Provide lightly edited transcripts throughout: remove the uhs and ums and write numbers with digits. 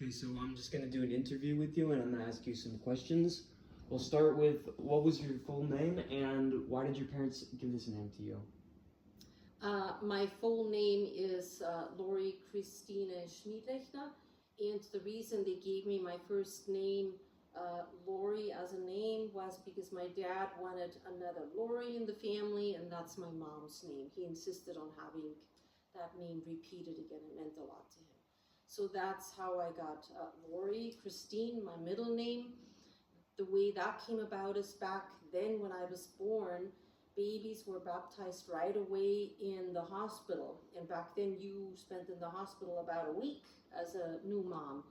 Okay, so I'm just gonna do an interview with you and I'm gonna ask you some questions. We'll start with what was your full name and why did your parents give this name to you? My full name is Lori Christine Schmiedlechner, and the reason they gave me my first name, Lori, as a name was because my dad wanted another Lori in the family, and that's my mom's name. He insisted on having that name repeated again. It meant a lot to him. So that's how I got Lori Christine, my middle name. The way that came about is back then when I was born, babies were baptized right away in the hospital. And back then you spent in the hospital about a week as a new mom.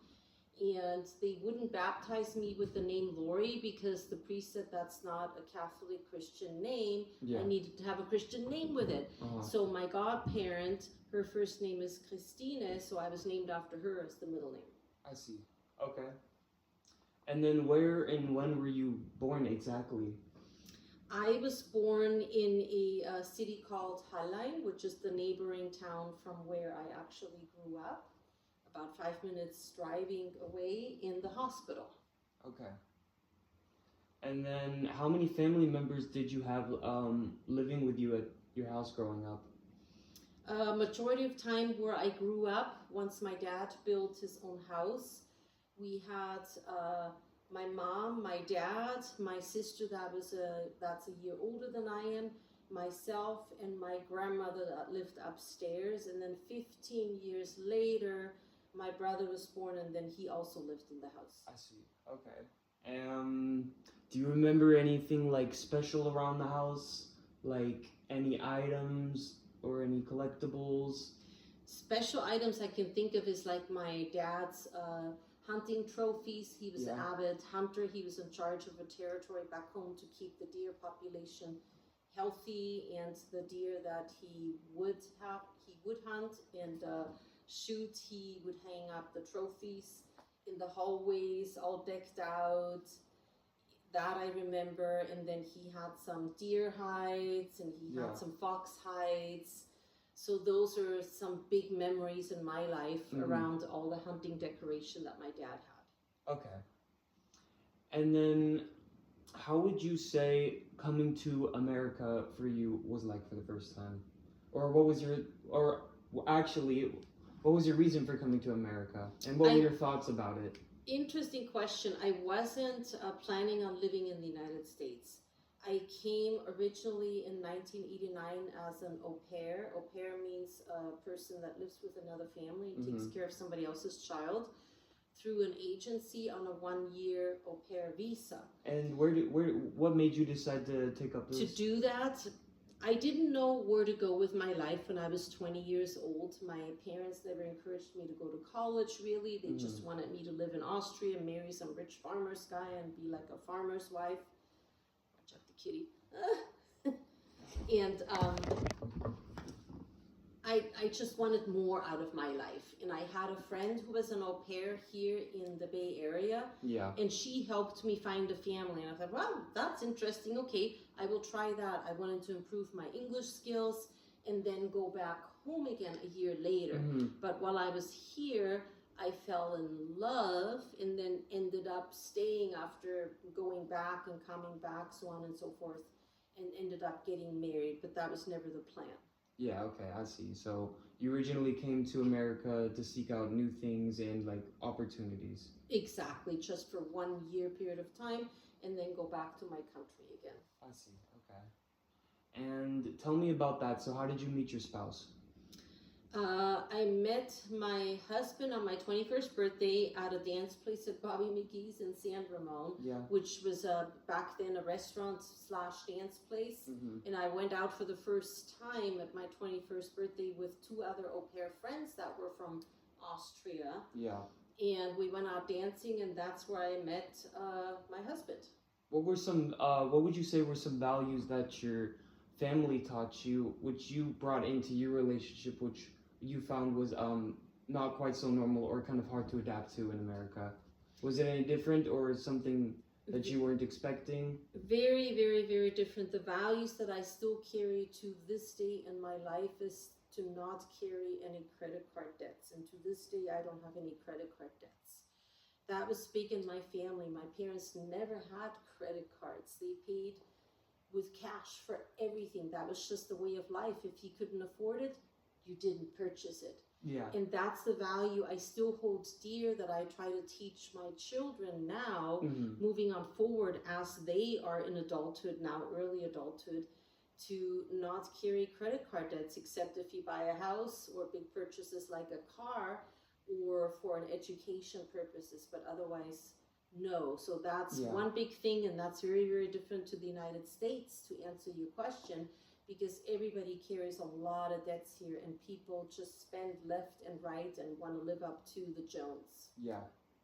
And they wouldn't baptize me with the name Lori because the priest said that's not a Catholic Christian name. Yeah. I needed to have a Christian name with it. So my godparent, her first name is Christine, so I was named after her as the middle name. I see. Okay. And then where and when were you born exactly? I was born in a city called Hallein, which is the neighboring town from where I actually grew up, about 5 minutes driving away in the hospital. Okay. And then how many family members did you have living with you at your house growing up? Majority of time where I grew up, once my dad built his own house, we had my mom, my dad, my sister that's a year older than I am, myself, and my grandmother that lived upstairs. And then 15 years later, my brother was born, and then he also lived in the house. I see. Okay. Do you remember anything like special around the house? Like any items or any collectibles? Special items I can think of is like my dad's hunting trophies. He was an avid hunter. He was in charge of a territory back home to keep the deer population healthy, and the deer that he would hunt and shoot. He would hang up the trophies in the hallways, all decked out. That I remember. And then he had some deer hides, and he had some fox hides. So those are some big memories in my life around all the hunting decoration that my dad had. Okay. And then how would you say coming to America for you was like for the first time? Or what was your reason for coming to America? And what were your thoughts about it? Interesting question. I wasn't planning on living in the United States. I came originally in 1989 as an au pair. Au pair means a person that lives with another family and takes care of somebody else's child through an agency on a 1-year au pair visa. And what made you decide to take up this? To do that, I didn't know where to go with my life when I was 20 years old. My parents never encouraged me to go to college, really. They just wanted me to live in Austria, marry some rich farmer's guy, and be like a farmer's wife. Watch out the kitty. And I just wanted more out of my life. And I had a friend who was an au pair here in the Bay Area. Yeah. And she helped me find a family. And I thought, wow, that's interesting. Okay, I will try that. I wanted to improve my English skills and then go back home again a year later. But while I was here, I fell in love and then ended up staying after going back and coming back, so on and so forth, and ended up getting married. But that was never the plan. Yeah, okay, I see. So you originally came to America to seek out new things and like opportunities. Exactly, just for 1 year period of time and then go back to my country again. I see, okay. And tell me about that. So how did you meet your spouse? I met my husband on my 21st birthday at a dance place at Bobby McGee's in San Ramon, which was back then a restaurant/dance place. And I went out for the first time at my 21st birthday with 2 other au pair friends that were from Austria. Yeah. And we went out dancing, and that's where I met my husband. What would you say were some values that your family taught you, which you brought into your relationship, which you found was not quite so normal or kind of hard to adapt to in America? Was it any different or something that you weren't expecting? Very, very, very different. The values that I still carry to this day in my life is to not carry any credit card debts. And to this day, I don't have any credit card debts. That was big in my family. My parents never had credit cards. They paid with cash for everything. That was just the way of life. If you couldn't afford it, you didn't purchase it. Yeah. And that's the value I still hold dear, that I try to teach my children now, moving on forward as they are in adulthood now, early adulthood, to not carry credit card debts, except if you buy a house or big purchases like a car or for an education purposes, but otherwise, no. So that's one big thing, and that's very, very different to the United States, to answer your question, because everybody carries a lot of debts here, and people just spend left and right and want to live up to the Jones. Yeah,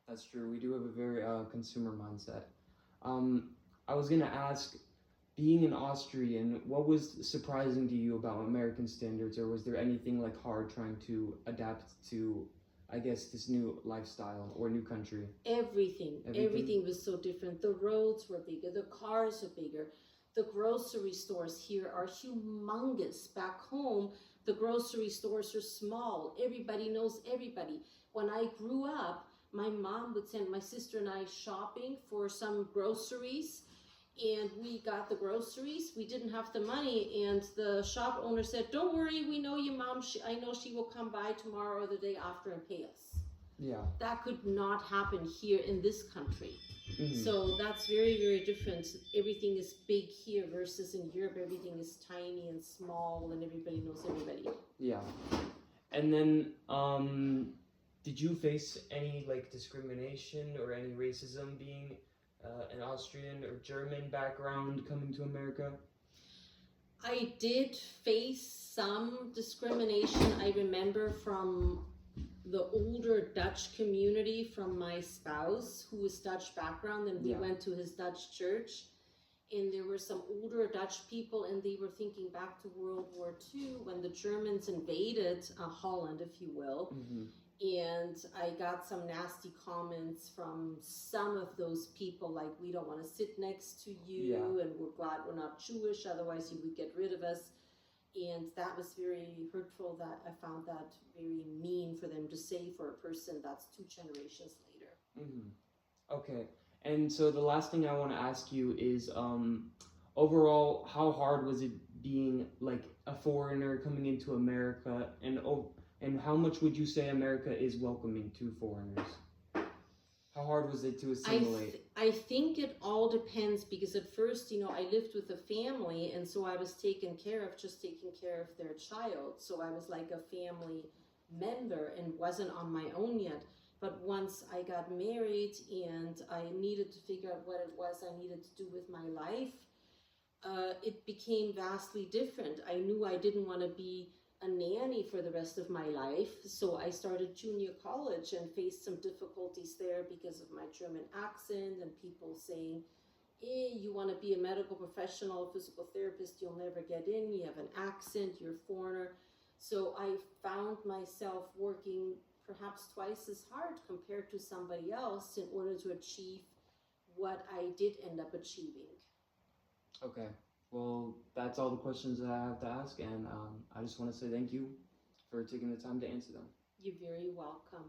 that's true. We do have a very consumer mindset. I was gonna ask, being an Austrian, what was surprising to you about American standards, or was there anything like hard trying to adapt to, I guess, this new lifestyle or new country? Everything was so different. The roads were bigger, the cars are bigger. The grocery stores here are humongous. Back home, the grocery stores are small. Everybody knows everybody. When I grew up, my mom would send my sister and I shopping for some groceries, and we got the groceries. We didn't have the money, and the shop owner said, "Don't worry, we know you, Mom. I know she will come by tomorrow or the day after and pay us." Yeah. That could not happen here in this country. So that's very, very different. Everything is big here versus in Europe, everything is tiny and small and everybody knows everybody. Yeah. And then, did you face any like discrimination or any racism being an Austrian or German background coming to America? I did face some discrimination. I remember from the older Dutch community, from my spouse who was Dutch background, and we went to his Dutch church, and there were some older Dutch people, and they were thinking back to World War II when the Germans invaded Holland, if you will. And I got some nasty comments from some of those people, like, "We don't want to sit next to you, and we're glad we're not Jewish, otherwise you would get rid of us." And that was very hurtful. That I found that very mean for them to say for a person that's 2 generations later. Okay. And so the last thing I want to ask you is, overall, how hard was it being like a foreigner coming into America, and how much would you say America is welcoming to foreigners? How hard was it to assimilate? I think it all depends, because at first, I lived with a family, and so I was taking care of their child. So I was like a family member and wasn't on my own yet. But once I got married and I needed to figure out what it was I needed to do with my life, it became vastly different. I knew I didn't want to be a nanny for the rest of my life, so I started junior college and faced some difficulties there because of my German accent and people saying, you want to be a medical professional, a physical therapist, you'll never get in, you have an accent, you're a foreigner. So I found myself working perhaps twice as hard compared to somebody else in order to achieve what I did end up achieving. Okay. Well, that's all the questions that I have to ask, and I just want to say thank you for taking the time to answer them. You're very welcome.